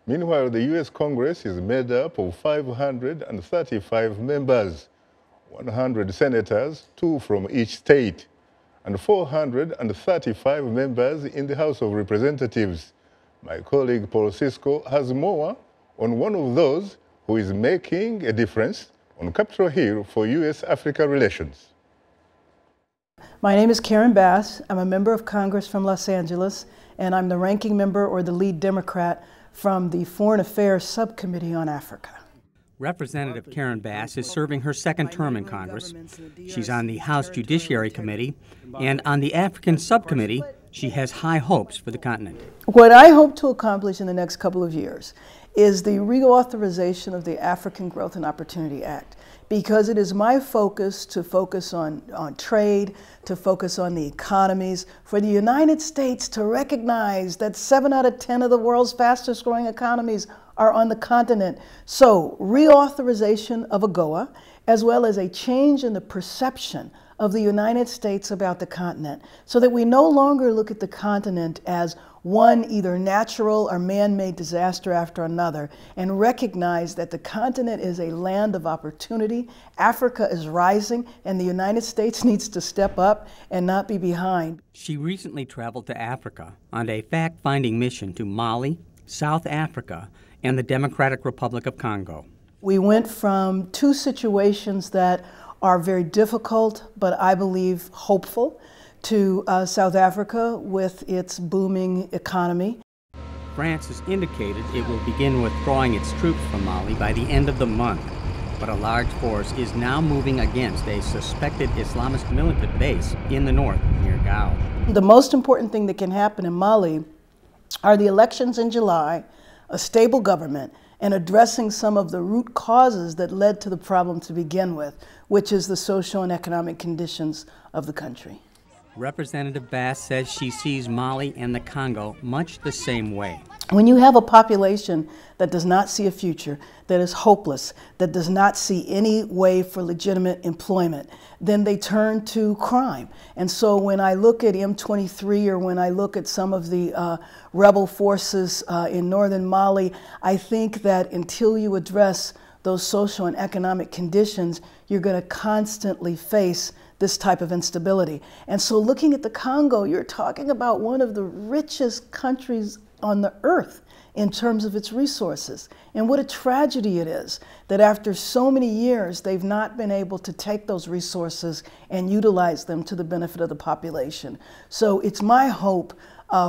Meanwhile, the U.S. Congress is made up of 535 members, 100 senators, 2 from each state, and 435 members in the House of Representatives. My colleague Paul Sisco has more on one of those who is making a difference on Capitol Hill for U.S.-Africa relations. My name is Karen Bass. I'm a member of Congress from Los Angeles, and I'm the ranking member or the lead Democrat from the Foreign Affairs Subcommittee on Africa. Representative Karen Bass is serving her second term in Congress. She's on the House Judiciary Committee, and on the African Subcommittee, she has high hopes for the continent. What I hope to accomplish in the next couple of years is the reauthorization of the African Growth and Opportunity Act, because it is my focus to focus on trade, to focus on the economies, for the United States to recognize that 7 out of 10 of the world's fastest growing economies are on the continent. So reauthorization of AGOA, as well as a change in the perception of the United States about the continent, so that we no longer look at the continent as one either natural or man-made disaster after another, and recognize that the continent is a land of opportunity. Africa is rising, and the United States needs to step up and not be behind. She recently traveled to Africa on a fact-finding mission to Mali, South Africa, and the Democratic Republic of Congo. We went from 2 situations that are very difficult, but I believe hopeful, to South Africa with its booming economy. France has indicated it will begin withdrawing its troops from Mali by the end of the month, but a large force is now moving against a suspected Islamist militant base in the north near Gao. The most important thing that can happen in Mali are the elections in July, a stable government, and addressing some of the root causes that led to the problem to begin with, which is the social and economic conditions of the country. Representative Bass says she sees Mali and the Congo much the same way. When you have a population that does not see a future, that is hopeless, that does not see any way for legitimate employment, then they turn to crime. And so when I look at M23 or when I look at some of the rebel forces in northern Mali, I think that until you address those social and economic conditions, you're going to constantly face this type of instability. And so looking at the Congo, you're talking about one of the richest countries on the earth in terms of its resources. And what a tragedy it is that after so many years, they've not been able to take those resources and utilize them to the benefit of the population. So it's my hope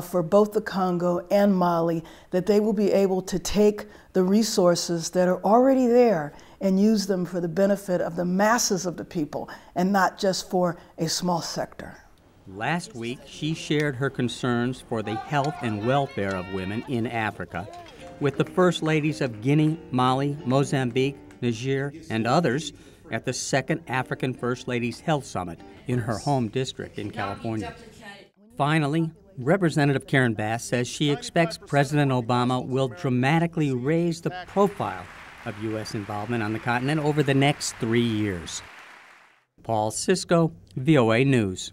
for both the Congo and Mali that they will be able to take the resources that are already there and use them for the benefit of the masses of the people and not just for a small sector. Last week, she shared her concerns for the health and welfare of women in Africa with the First Ladies of Guinea, Mali, Mozambique, Niger, and others at the 2nd African First Ladies Health Summit in her home district in California. Finally, Representative Karen Bass says she expects President Obama will dramatically raise the profile of U.S. involvement on the continent over the next 3 years. Paul Sisco, VOA News.